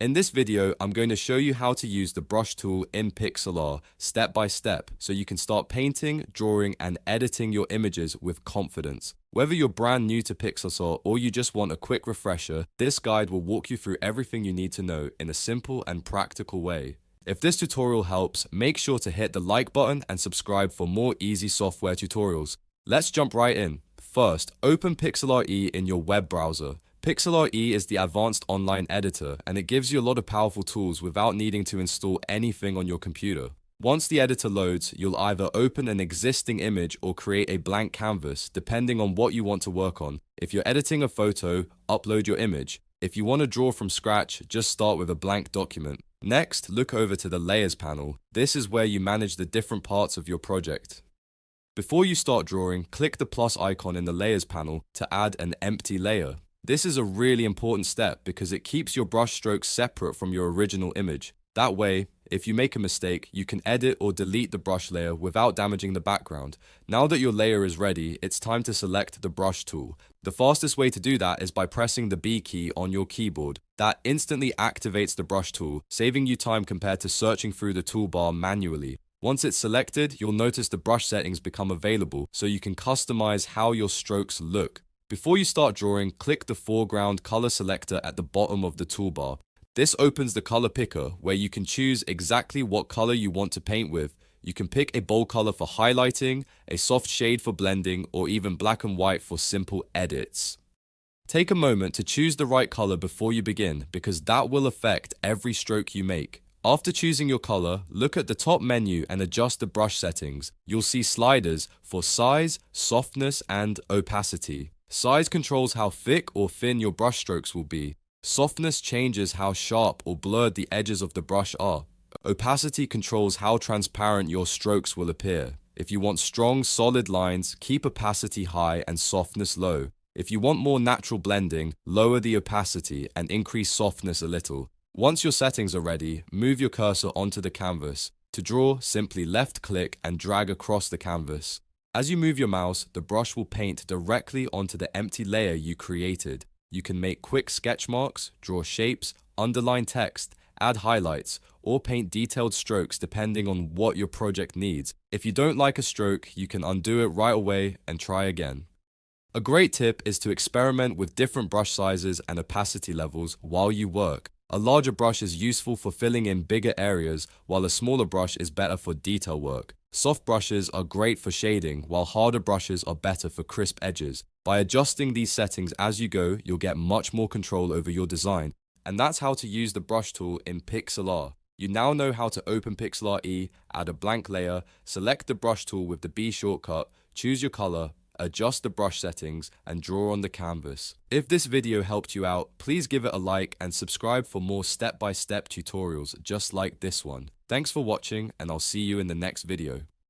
In this video, I'm going to show you how to use the brush tool in Pixlr step by step so you can start painting, drawing, and editing your images with confidence. Whether you're brand new to Pixlr or you just want a quick refresher, this guide will walk you through everything you need to know in a simple and practical way. If this tutorial helps, make sure to hit the like button and subscribe for more easy software tutorials. Let's jump right in. First, open Pixlr E in your web browser. Pixlr E is the advanced online editor, and it gives you a lot of powerful tools without needing to install anything on your computer. Once the editor loads, you'll either open an existing image or create a blank canvas, depending on what you want to work on. If you're editing a photo, upload your image. If you want to draw from scratch, just start with a blank document. Next, look over to the Layers panel. This is where you manage the different parts of your project. Before you start drawing, click the plus icon in the Layers panel to add an empty layer. This is a really important step because it keeps your brush strokes separate from your original image. That way, if you make a mistake, you can edit or delete the brush layer without damaging the background. Now that your layer is ready, it's time to select the brush tool. The fastest way to do that is by pressing the B key on your keyboard. That instantly activates the brush tool, saving you time compared to searching through the toolbar manually. Once it's selected, you'll notice the brush settings become available so you can customize how your strokes look. Before you start drawing, click the Foreground color selector at the bottom of the toolbar. This opens the color picker where you can choose exactly what color you want to paint with. You can pick a bold color for highlighting, a soft shade for blending, or even black and white for simple edits. Take a moment to choose the right color before you begin because that will affect every stroke you make. After choosing your color, look at the top menu and adjust the brush settings. You'll see sliders for size, softness, and opacity. Size controls how thick or thin your brush strokes will be. Softness changes how sharp or blurred the edges of the brush are. Opacity controls how transparent your strokes will appear. If you want strong, solid lines, keep opacity high and softness low. If you want more natural blending, lower the opacity and increase softness a little. Once your settings are ready, move your cursor onto the canvas. To draw, simply left-click and drag across the canvas. As you move your mouse, the brush will paint directly onto the empty layer you created. You can make quick sketch marks, draw shapes, underline text, add highlights, or paint detailed strokes depending on what your project needs. If you don't like a stroke, you can undo it right away and try again. A great tip is to experiment with different brush sizes and opacity levels while you work. A larger brush is useful for filling in bigger areas, while a smaller brush is better for detail work. Soft brushes are great for shading, while harder brushes are better for crisp edges. By adjusting these settings as you go, you'll get much more control over your design. And that's how to use the brush tool in Pixlr. You now know how to open Pixlr E, add a blank layer, select the brush tool with the B shortcut, choose your color, adjust the brush settings, and draw on the canvas. If this video helped you out, please give it a like and subscribe for more step-by-step tutorials just like this one. Thanks for watching, and I'll see you in the next video.